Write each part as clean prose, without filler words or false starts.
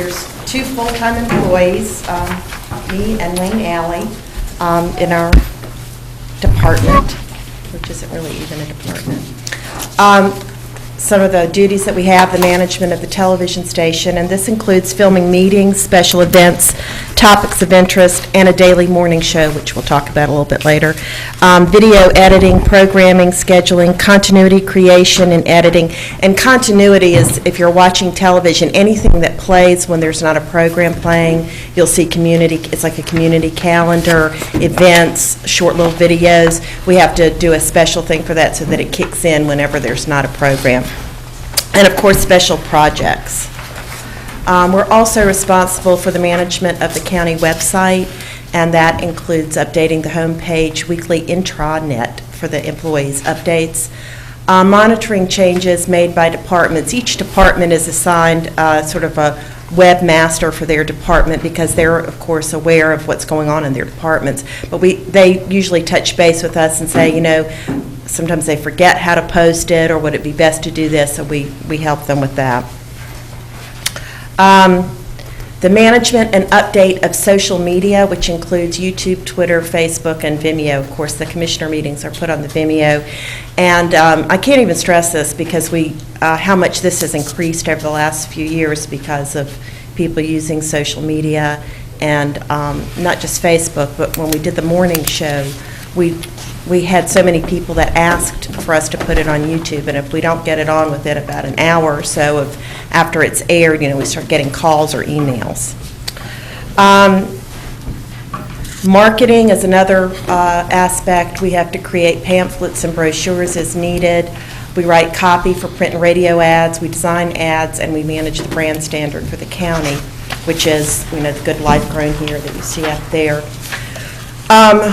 There's 2 full-time employees, me and Wayne Alley, in our department, which isn't really even a department. Some of the duties that we have, the management of the television station, and this includes filming meetings, special events, topics of interest, and a daily morning show, which we'll talk about a little bit later. Video editing, programming, scheduling, continuity creation, and editing. And continuity is, if you're watching television, anything that plays when there's not a program playing, you'll see community, it's like a community calendar, events, short little videos. We have to do a special thing for that so that it kicks in whenever there's not a program. And of course, special projects. We're also responsible for the management of the county website, and that includes updating the homepage, weekly intranet for the employees' updates, monitoring changes made by departments. Each department is assigned sort of a webmaster for their department because they're, of course, aware of what's going on in their departments. But they usually touch base with us and say, you know, sometimes they forget how to post it, or would it be best to do this, so we help them with that. The management and update of social media, which includes YouTube, Twitter, Facebook, and Vimeo. Of course, the commissioner meetings are put on the Vimeo. And I can't even stress this because how much this has increased over the last few years because of people using social media, and not just Facebook, but when we did the morning show, we had so many people that asked for us to put it on YouTube, and if we don't get it on within about an hour or so after it's aired, you know, we start getting calls or emails. Marketing is another aspect. We have to create pamphlets and brochures as needed. We write copy for print and radio ads. We design ads, and we manage the brand standard for the county, which is, you know, the Good Life Grown Here that you see up there.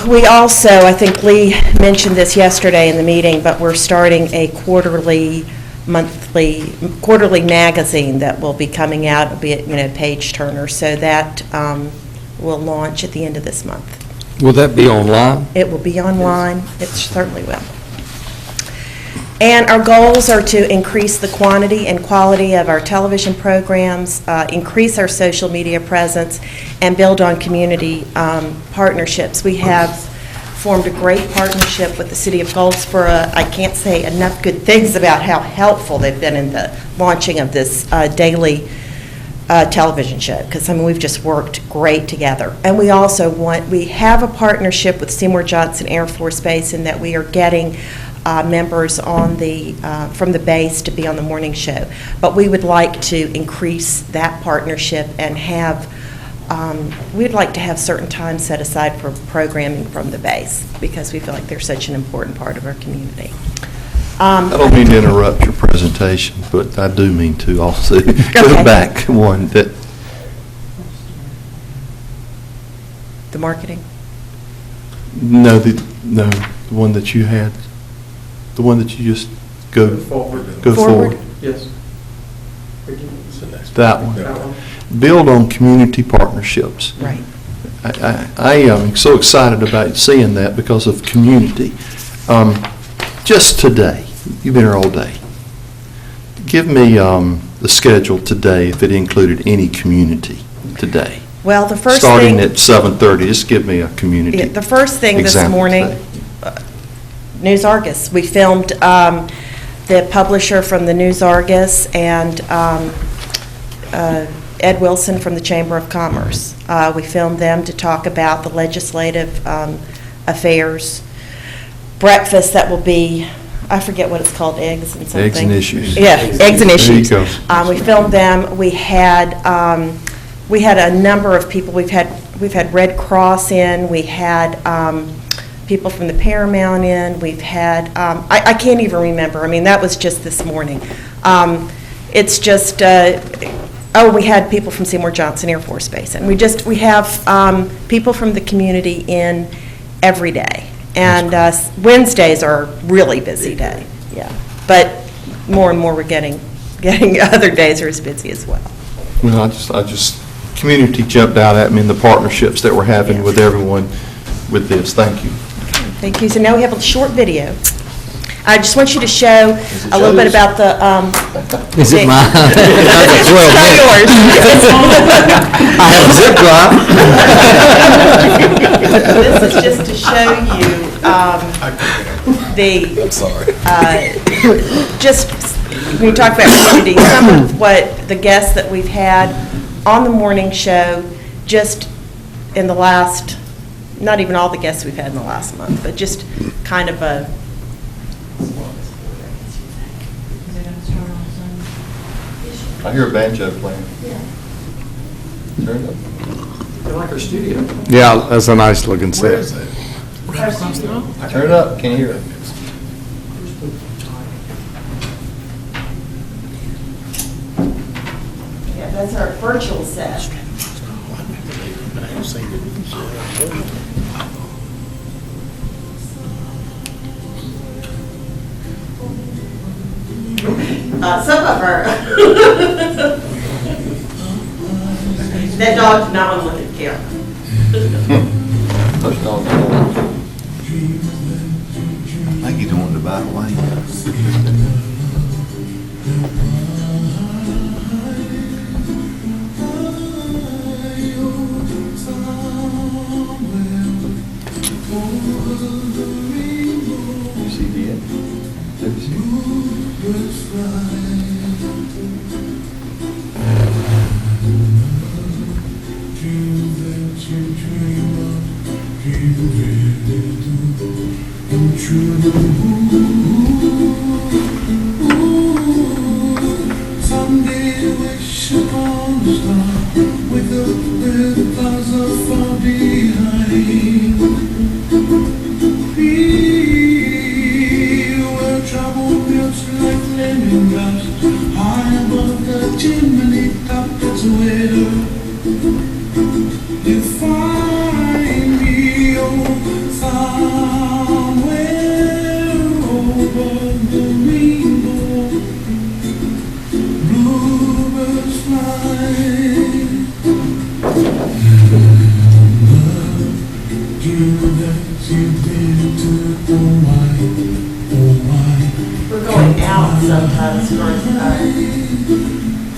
We also, I think Lee mentioned this yesterday in the meeting, but we're starting a quarterly magazine that will be coming out. It'll be a, you know, page turner, so that will launch at the end of this month. Will that be online? It will be online. It certainly will. And our goals are to increase the quantity and quality of our television programs, increase our social media presence, and build on community partnerships. We have formed a great partnership with the City of Goldsboro. I can't say enough good things about how helpful they've been in the launching of this daily television show, because I mean, we've just worked great together. And we also we have a partnership with Seymour Johnson Air Force Base in that we are getting members on from the base to be on the morning show. But we would like to increase that partnership and we'd like to have certain time set aside for programming from the base, because we feel like they're such an important part of our community. I don't mean to interrupt your presentation, but I do mean to also go back one that. The marketing? No, the one that you had. The one that you just go forward. Yes. That one. Build on community partnerships. Right. I am so excited about seeing that because of community. Just today, you've been here all day. Give me the schedule today if it included any community today. Well, the first starting thing, at 7:30. Just give me a community. the first thing this morning. News Argus. We filmed the publisher from the News Argus and Ed Wilson from the Chamber of Commerce. We filmed them to talk about the legislative affairs. Breakfast that will be, I forget what it's called, eggs and something. Eggs and issues. Yeah, eggs and issues. There you go. We filmed them. We had a number of people. We've had Red Cross in. We had people from the Paramount in. We've had, I can't even remember. I mean, that was just this morning. It's just, we had people from Seymour Johnson Air Force Base. And we have people from the community in every day. And Wednesdays are a really busy day. Yeah. But more and more we're getting other days are as busy as well. Well, I just community jumped out at me in the partnerships that we're having with everyone with this. Thank you. Thank you. So now we have a short video. I just want you to show a little bit about the... Is it mine? It's not yours. I have a zip drop. This is just to show you just when you talk about community, some of what the guests that we've had on the morning show just in the last, not even all the guests we've had in the last month, but just kind of a... I hear a banjo playing. Yeah. Turn it up. I like our studio. Yeah, that's a nice looking set. Where is that? Turn it up, can't hear it. Yeah, that's our virtual set. Some of our... That dog did not want to look at the camera. Those dogs are- I think he's wanting to buy away. You see the end? Have you seen Someday wish upon a star, wake up where the clouds are far behind. Be where trouble melts like lemon drops, high above the chimney top, that's where you find me, oh, somewhere over the rainbow. Bluebirds fly. You that you've been to, oh why, We're going out sometimes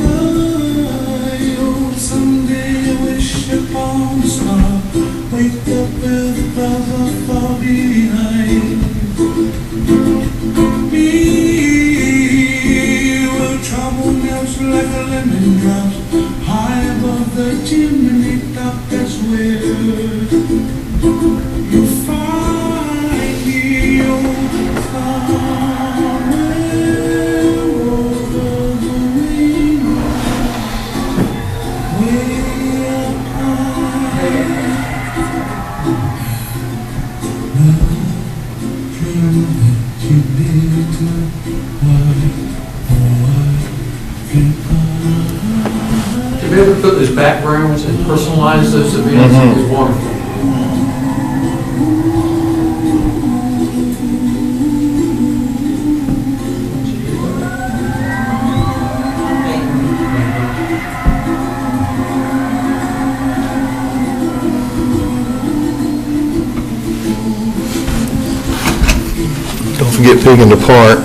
oh, someday I wish upon a star, wake up where the clouds are far behind. Me, where trouble melts like a lemon drops, high above the chimney top, that's where you find me, oh, somewhere over the rainbow, way up high. Dream that you did to To be able to put those backgrounds and personalize those events is wonderful. Don't forget picking the part.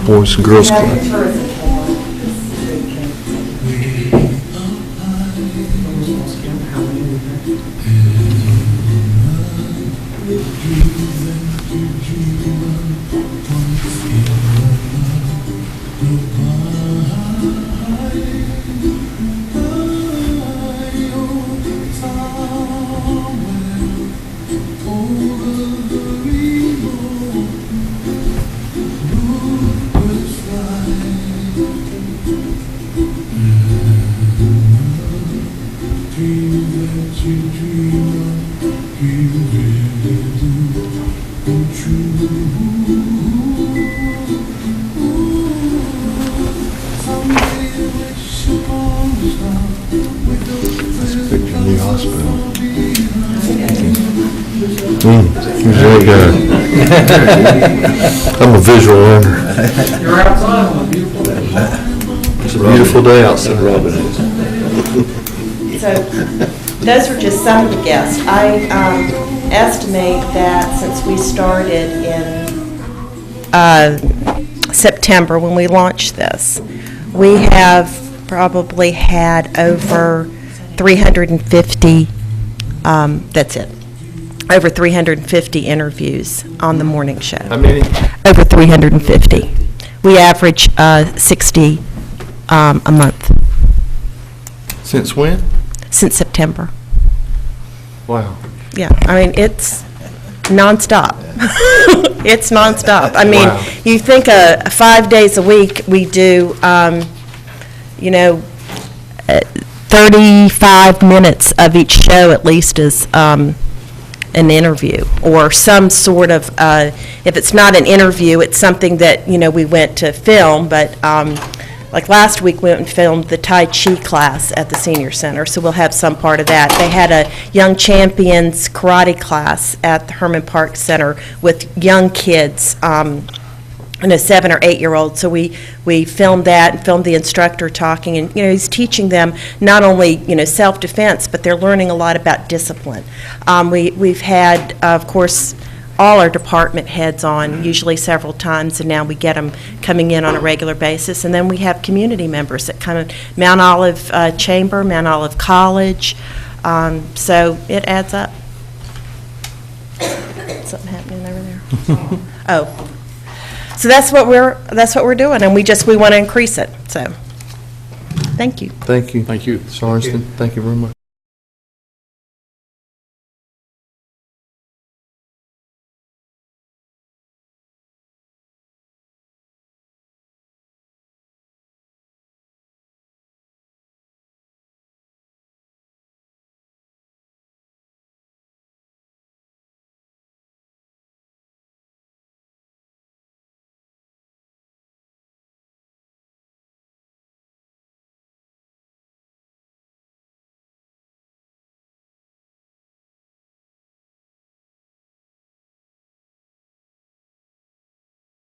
Boys and Girls Club. Picture of the hospital. He's really good. I'm a visual learner. You're outside on a beautiful day. It's a beautiful day outside. Robin is. So those are just some of the guests. I estimate that since we started in September, when we launched this, we have probably had over 350, that's it, over 350 interviews on the morning show. How many? Over 350. We average 60 a month Since when? since September. Wow. Yeah, I mean, it's nonstop. It's nonstop. I mean, Wow. you think 5 days a week, we do, 35 minutes of each show at least is an interview, or some sort of, if it's not an interview, it's something that, we went to film, but like last week, we went and filmed the Tai Chi class at the senior center, so we'll have some part of that. They had a young champions karate class at the Herman Park Center with young kids, 7 or 8-year-olds. So we filmed that and filmed the instructor talking, and he's teaching them not only self-defense, but they're learning a lot about discipline. We've had, of course, all our department heads on, usually several times, and now we get them coming in on a regular basis. And then we have community members that come in, Mount Olive Chamber, Mount Olive College, so it adds up. Something happening over there? Oh, so that's what we're doing, and we want to increase it. So, thank you. Thank you. Thank you. Sorensen, thank you very much.